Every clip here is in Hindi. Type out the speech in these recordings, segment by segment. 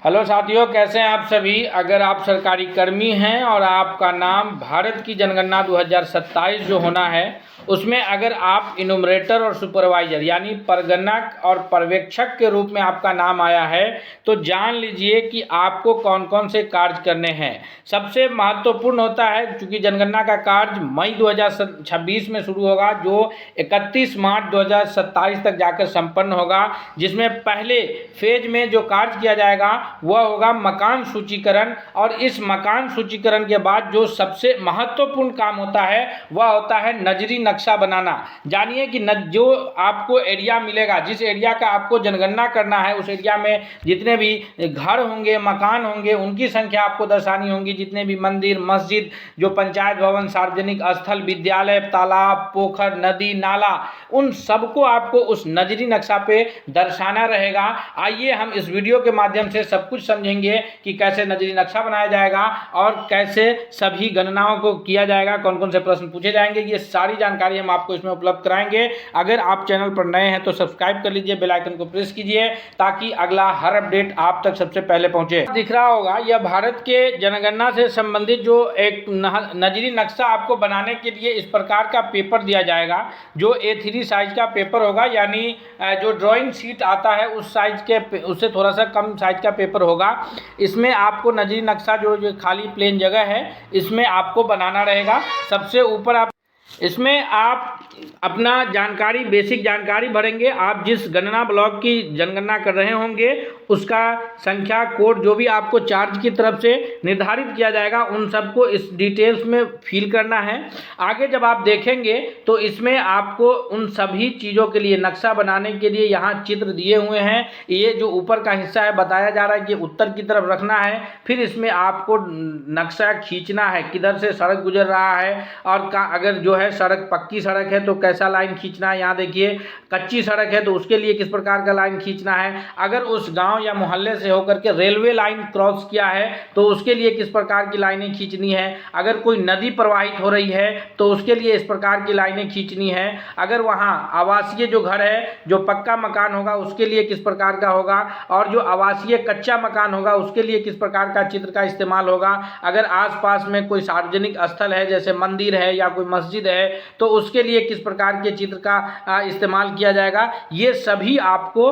हेलो साथियों, कैसे हैं आप सभी। अगर आप सरकारी कर्मी हैं और आपका नाम भारत की जनगणना 2027 जो होना है उसमें अगर आप इनुमरेटर और सुपरवाइजर यानी परगणक और पर्यवेक्षक के रूप में आपका नाम आया है तो जान लीजिए कि आपको कौन कौन से कार्य करने हैं। सबसे महत्वपूर्ण होता है, चूँकि जनगणना का कार्य मई 2026 में शुरू होगा जो 31 मार्च 2027 तक जाकर संपन्न होगा, जिसमें पहले फेज में जो कार्य किया जाएगा वह होगा मकान सूचीकरण। और इस मकान सूचीकरण के बाद जो सबसे महत्वपूर्ण काम होता है वह होता है नजरी नक्शा बनाना। जानिए कि जो आपको एरिया मिलेगा, जिस एरिया का आपको जनगणना करना है, उस एरिया में जितने भी घर होंगे, मकान होंगे, उनकी संख्या आपको दर्शानी होंगी। जितने भी मंदिर, मस्जिद, जो पंचायत भवन, सार्वजनिक स्थल, विद्यालय, तालाब, पोखर, नदी, नाला, उन सबको आपको उस नजरी नक्शा पे दर्शाना रहेगा। आइए हम इस वीडियो के माध्यम से सब कुछ समझेंगे कि कैसे नजरी नक्शा बनाया जाएगा और कैसे सभी गणनाओं को किया जाएगा, कौन कौन से प्रश्न पूछे जाएंगे। ये सारी जानकारी हम आपको इसमें उपलब्ध कराएंगे। अगर आप चैनल पर नए हैं तो सब्सक्राइब कर लीजिए, बेल आइकन को प्रेस कीजिए ताकि अगला हर अपडेट आप तक सबसे पहले पहुंचे। दिख रहा होगा यह भारत के जनगणना से संबंधित जो एक नजरी नक्शा आपको बनाने के लिए इस प्रकार का पेपर दिया जाएगा जो A3 साइज का पेपर होगा, यानी जो ड्राइंग शीट आता है उस साइज के, उससे थोड़ा सा कम साइज का पेपर होगा। इसमें आपको नजरी नक्शा जो खाली प्लेन जगह है इसमें आपको बनाना रहेगा। सबसे ऊपर आप इसमें आप अपना जानकारी, बेसिक जानकारी भरेंगे। आप जिस गणना ब्लॉक की जनगणना कर रहे होंगे उसका संख्या, कोड, जो भी आपको चार्ज की तरफ से निर्धारित किया जाएगा उन सबको इस डिटेल्स में फिल करना है। आगे जब आप देखेंगे तो इसमें आपको उन सभी चीज़ों के लिए, नक्शा बनाने के लिए यहाँ चित्र दिए हुए हैं। ये जो ऊपर का हिस्सा है बताया जा रहा है कि उत्तर की तरफ रखना है। फिर इसमें आपको नक्शा खींचना है, किधर से सड़क गुजर रहा है और अगर जो है सड़क पक्की सड़क है तो कैसा लाइन खींचना है। यहाँ देखिए कच्ची सड़क है तो उसके लिए किस प्रकार का लाइन खींचना है। अगर उस गांव या मोहल्ले से होकर के रेलवे लाइन क्रॉस किया है तो उसके लिए किस प्रकार की लाइनें खींचनी है। अगर कोई नदी प्रवाहित हो रही है तो उसके लिए इस प्रकार की लाइनें खींचनी है। अगर वहाँ आवासीय जो घर है, जो पक्का मकान होगा उसके लिए किस प्रकार का होगा, और जो आवासीय कच्चा मकान होगा उसके लिए किस प्रकार का चित्र का इस्तेमाल होगा। अगर आसपास में कोई सार्वजनिक स्थल है जैसे मंदिर है या कोई मस्जिद है तो उसके लिए किस प्रकार के चित्र का इस्तेमाल किया जाएगा। ये सभी आपको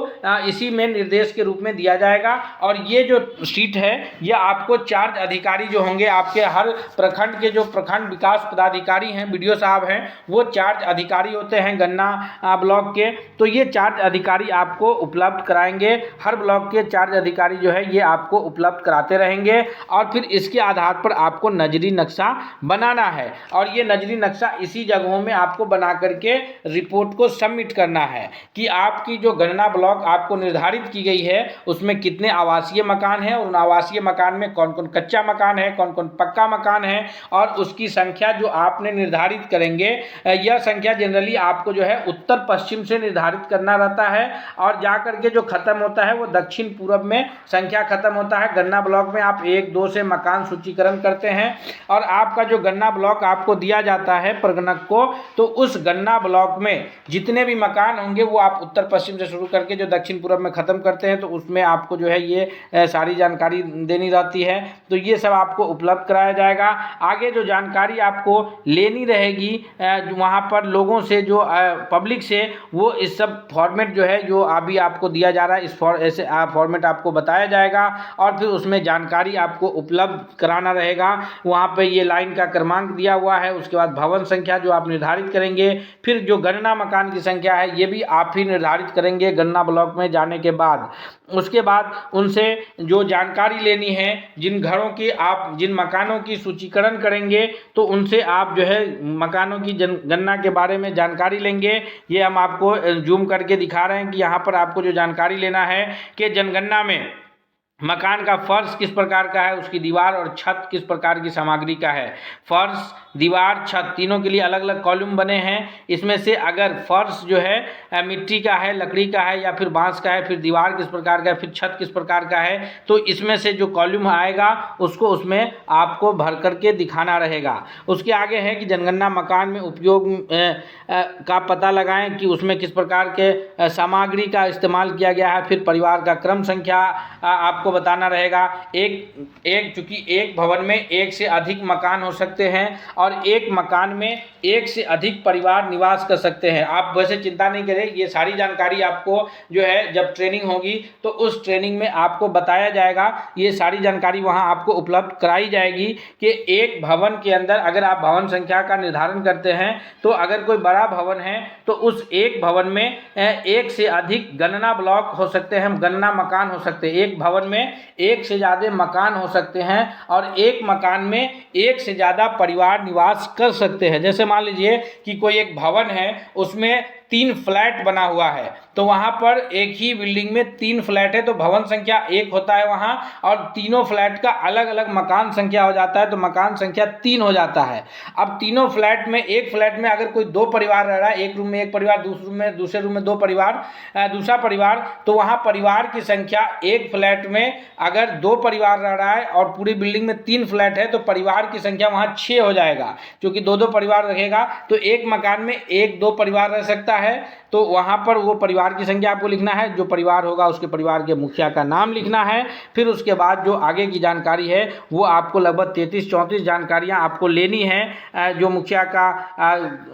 इसी में निर्देश के रूप में दिया जाएगा। और ये जो शीट है ये आपको चार्ज अधिकारी जो होंगे आपके हर प्रखंड के, जो प्रखंड विकास पदाधिकारी हैं, बीडीओ साहब हैं, वो चार्ज अधिकारी होते हैं गन्ना ब्लॉक के। तो ये चार्ज अधिकारी आपको उपलब्ध कराएंगे। हर ब्लॉक के चार्ज अधिकारी जो है ये आपको उपलब्ध कराते रहेंगे और फिर इसके आधार पर आपको नजरी नक्शा बनाना है। और ये नजरी नक्शा इसी जगहों में आपको बना करके रिपोर्ट को सबमिट करना है कि आपकी जो गणना ब्लॉक आपको निर्धारित की गई है उसमें कितने आवासीय मकान हैं, और उन आवासीय मकान में कौन कौन कच्चा मकान है, कौन कौन पक्का मकान है, और उसकी संख्या जो आपने निर्धारित करेंगे। यह संख्या जनरली आपको जो है उत्तर पश्चिम से निर्धारित करना रहता है और जा करके जो खत्म होता है वो दक्षिण पूर्व में संख्या खत्म होता है। गन्ना ब्लॉक में आप 1-2 से मकान सूचीकरण करते हैं और आपका जो गन्ना ब्लॉक आपको दिया जाता है परगणक को, तो उस गन्ना ब्लॉक में जितने भी मकान होंगे वो आप उत्तर पश्चिम से शुरू करके जो दक्षिण पूर्व में ख़त्म करते हैं, तो उसमें आपको जो है ये सारी जानकारी देनी रहती है। तो ये सब आपको उपलब्ध कराया जाएगा। आगे जो जानकारी आपको लेनी रहेगी वहाँ पर लोगों से, जो पब्लिक से, वो इस सब फॉर्मेट जो है जो अभी आपको दिया जा रहा है इस ऐसे फॉर्मेट आपको बताया जाएगा और फिर उसमें जानकारी आपको उपलब्ध कराना रहेगा। वहाँ पर ये लाइन का क्रमांक दिया हुआ है, उसके बाद भवन संख्या जो आप निर्धारित करेंगे, फिर जो गणना मकान की संख्या है ये भी आप ही निर्धारित करेंगे गणना ब्लॉक में जाने के बाद। उसके बाद उनसे जो जानकारी लेनी है, जिन घरों की आप, जिन मकानों की सूचीकरण करेंगे तो उनसे आप जो है मकानों की गणना के बारे में जानकारी लेंगे। ये हम आपको जूम करके दिखा रहे हैं कि यहाँ पर आपको जो जानकारी लेना है कि जनगणना में मकान का फर्श किस प्रकार का है, उसकी दीवार और छत किस प्रकार की सामग्री का है। फर्श, दीवार, छत तीनों के लिए अलग अलग कॉलम बने हैं। इसमें से अगर फर्श जो है मिट्टी का है, लकड़ी का है या फिर बांस का है, फिर दीवार किस प्रकार का है, फिर छत किस प्रकार का है, तो इसमें से जो कॉलम आएगा उसको उसमें आपको भर करके दिखाना रहेगा। उसके आगे है कि जनगणना मकान में उपयोग का पता लगाएं कि उसमें किस प्रकार के सामग्री का इस्तेमाल किया गया है। फिर परिवार का क्रम संख्या आपको बताना रहेगा। चूँकि एक भवन में एक से अधिक मकान हो सकते हैं और एक मकान में एक से अधिक परिवार निवास कर सकते हैं। आप वैसे चिंता नहीं करें, ये सारी जानकारी आपको जो है जब ट्रेनिंग होगी तो उस ट्रेनिंग में आपको बताया जाएगा। ये सारी जानकारी वहाँ आपको उपलब्ध कराई जाएगी कि एक भवन के अंदर अगर आप भवन संख्या का निर्धारण करते हैं तो अगर कोई बड़ा भवन है तो उस एक भवन में एक से अधिक गणना ब्लॉक हो सकते हैं, गणना मकान हो सकते हैं। एक भवन में एक से ज़्यादा मकान हो सकते हैं और एक मकान में एक से ज़्यादा परिवार निवास कर सकते हैं। जैसे मान लीजिए कि कोई एक भवन है, उसमें 3 फ्लैट बना हुआ है, तो वहाँ पर एक ही बिल्डिंग में 3 फ्लैट है तो भवन संख्या 1 होता है वहाँ, और तीनों फ्लैट का अलग अलग मकान संख्या हो जाता है तो मकान संख्या 3 हो जाता है। अब तीनों फ्लैट में, एक फ्लैट में अगर कोई 2 परिवार रह रहा है, एक रूम में एक परिवार, दूसरे रूम में 2 परिवार, दूसरा परिवार, तो वहाँ परिवार की संख्या एक फ्लैट में अगर 2 परिवार रह रहा है और पूरी बिल्डिंग में 3 फ्लैट है तो परिवार की संख्या वहाँ 6 हो जाएगा। क्योंकि 2-2 परिवार रहेगा तो एक मकान में 1-2 परिवार रह सकता है, तो वहाँ पर वो परिवार की संख्या आपको लिखना है। जो परिवार होगा उसके परिवार के मुखिया का नाम लिखना है। फिर उसके बाद जो आगे की जानकारी है वो आपको लगभग 33-34 जानकारियाँ आपको लेनी है। जो मुखिया का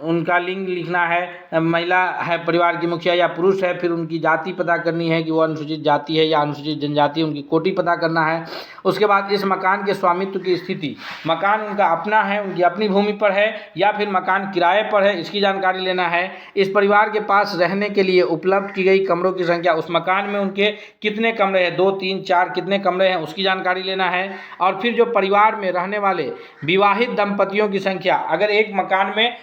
उनका लिंग लिखना है, महिला है परिवार की मुखिया या पुरुष है, फिर उनकी जाति पता करनी है कि वो अनुसूचित जाति है या अनुसूचित जनजाति, उनकी कोटि पता करना है। उसके बाद इस मकान के स्वामित्व की स्थिति, मकान उनका अपना है, उनकी अपनी भूमि पर है या फिर मकान किराए पर है, इसकी जानकारी लेना है। इस परिवार के पास रहने के लिए उपलब्ध की गई कमरों की संख्या, उस मकान में उनके कितने कमरे हैं, 2, 3, 4 कितने कमरे हैं, उसकी जानकारी लेना है। और फिर जो परिवार में रहने वाले विवाहित दंपतियों की संख्या, अगर एक मकान में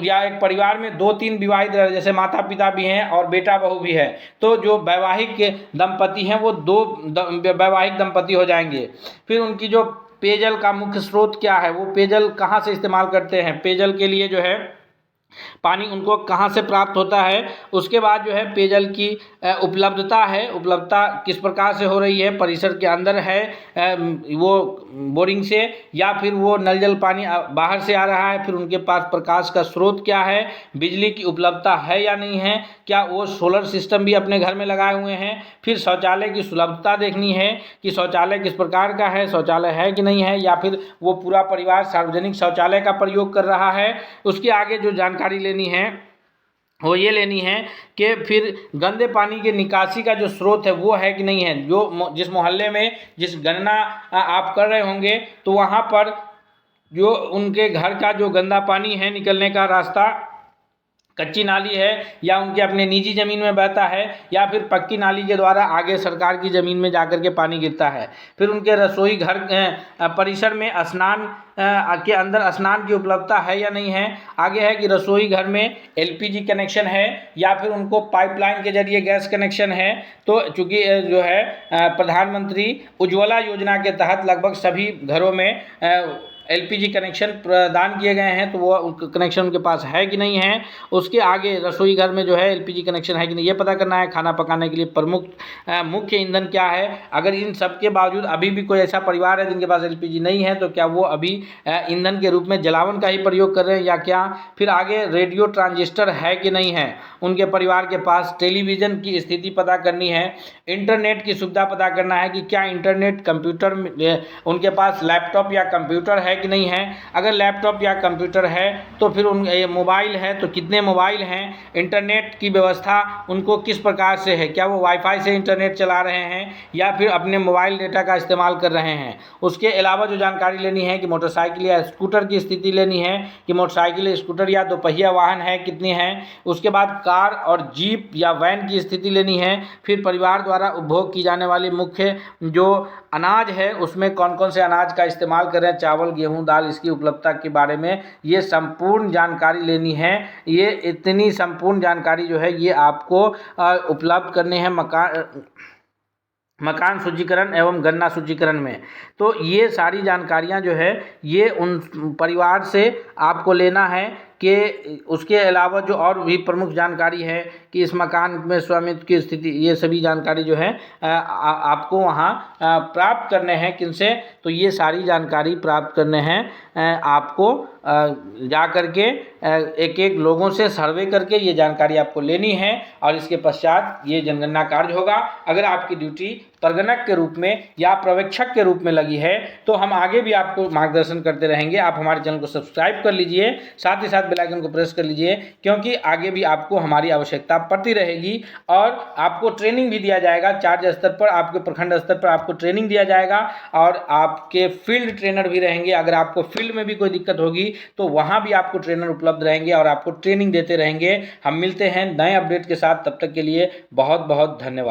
या एक परिवार में 2-3 विवाहित, जैसे माता पिता भी हैं और बेटा बहू भी है, तो जो वैवाहिक दंपति हैं वो 2 वैवाहिक दंपति हो जाएंगे। फिर उनकी जो पेयजल का मुख्य स्रोत क्या है, वो पेयजल कहाँ से इस्तेमाल करते हैं, पेयजल के लिए जो है पानी उनको कहाँ से प्राप्त होता है। उसके बाद जो है पेयजल की उपलब्धता है, उपलब्धता किस प्रकार से हो रही है, परिसर के अंदर है वो बोरिंग से या फिर वो नल जल पानी बाहर से आ रहा है। फिर उनके पास प्रकाश का स्रोत क्या है, बिजली की उपलब्धता है या नहीं है, क्या वो सोलर सिस्टम भी अपने घर में लगाए हुए हैं। फिर शौचालय की सुलभता देखनी है कि शौचालय किस प्रकार का है, शौचालय है कि नहीं है, या फिर वो पूरा परिवार सार्वजनिक शौचालय का प्रयोग कर रहा है। उसके आगे जो जानकारी लेनी है वो ये लेनी है कि फिर गंदे पानी के निकासी का जो स्रोत है वो है कि नहीं है। जो जिस मोहल्ले में जिस गणना आप कर रहे होंगे तो वहाँ पर जो उनके घर का जो गंदा पानी है निकलने का रास्ता कच्ची नाली है या उनके अपने निजी ज़मीन में बहता है या फिर पक्की नाली के द्वारा आगे सरकार की ज़मीन में जाकर के पानी गिरता है। फिर उनके रसोई घर परिसर में स्नान के अंदर स्नान की उपलब्धता है या नहीं है। आगे है कि रसोई घर में एलपीजी कनेक्शन है या फिर उनको पाइपलाइन के जरिए गैस कनेक्शन है। तो चूँकि जो है प्रधानमंत्री उज्ज्वला योजना के तहत लगभग सभी घरों में एलपीजी कनेक्शन प्रदान किए गए हैं, तो वो कनेक्शन उनके पास है कि नहीं है। उसके आगे रसोई घर में जो है एलपीजी कनेक्शन है कि नहीं ये पता करना है। खाना पकाने के लिए प्रमुख मुख्य ईंधन क्या है। अगर इन सब के बावजूद अभी भी कोई ऐसा परिवार है जिनके पास एलपीजी नहीं है तो क्या वो अभी ईंधन के रूप में जलावन का ही प्रयोग कर रहे हैं या क्या। फिर आगे रेडियो ट्रांजिस्टर है कि नहीं है उनके परिवार के पास। टेलीविज़न की स्थिति पता करनी है। इंटरनेट की सुविधा पता करना है कि क्या इंटरनेट कंप्यूटर उनके पास लैपटॉप या कंप्यूटर है कि नहीं है। अगर लैपटॉप या कंप्यूटर है तो फिर मोबाइल है तो कितने मोबाइल हैं। इंटरनेट की व्यवस्था उनको किस प्रकार से है, क्या वो वाईफाई से इंटरनेट चला रहे हैं या फिर अपने मोबाइल डेटा का इस्तेमाल कर रहे हैं। उसके अलावा जो जानकारी लेनी है कि मोटरसाइकिल या स्कूटर की स्थिति लेनी है कि मोटरसाइकिल स्कूटर या दोपहिया वाहन है कितनी है। उसके बाद कार और जीप या वैन की स्थिति लेनी है। फिर परिवार द्वारा उपभोग की जाने वाली मुख्य जो अनाज है उसमें कौन कौन से अनाज का इस्तेमाल कर रहे हैं, चावल गेहूं दाल, इसकी उपलब्धता के बारे में ये संपूर्ण जानकारी लेनी है। ये इतनी संपूर्ण जानकारी जो है ये आपको उपलब्ध करनी है मकान सूचीकरण एवं गणना सूचीकरण में। तो ये सारी जानकारियां जो है ये उन परिवार से आपको लेना है कि उसके अलावा जो और भी प्रमुख जानकारी है कि इस मकान में स्वामित्व की स्थिति, ये सभी जानकारी जो है आपको वहाँ प्राप्त करने हैं किनसे। तो ये सारी जानकारी प्राप्त करने हैं आपको जा कर के एक एक लोगों से सर्वे करके ये जानकारी आपको लेनी है और इसके पश्चात ये जनगणना कार्य होगा। अगर आपकी ड्यूटी प्रगणक के रूप में या पर्यवेक्षक के रूप में लगी है, तो हम आगे भी आपको मार्गदर्शन करते रहेंगे। आप हमारे चैनल को सब्सक्राइब कर लीजिए, साथ ही साथ बेल आइकन को प्रेस कर लीजिए, क्योंकि आगे भी आपको हमारी आवश्यकता पड़ती रहेगी। और आपको ट्रेनिंग भी दिया जाएगा, चार्ज स्तर पर, आपके प्रखंड स्तर पर आपको ट्रेनिंग दिया जाएगा और आपके फील्ड ट्रेनर भी रहेंगे। अगर आपको फील्ड में भी कोई दिक्कत होगी तो वहाँ भी आपको ट्रेनर उपलब्ध रहेंगे और आपको ट्रेनिंग देते रहेंगे। हम मिलते हैं नए अपडेट के साथ, तब तक के लिए बहुत बहुत धन्यवाद।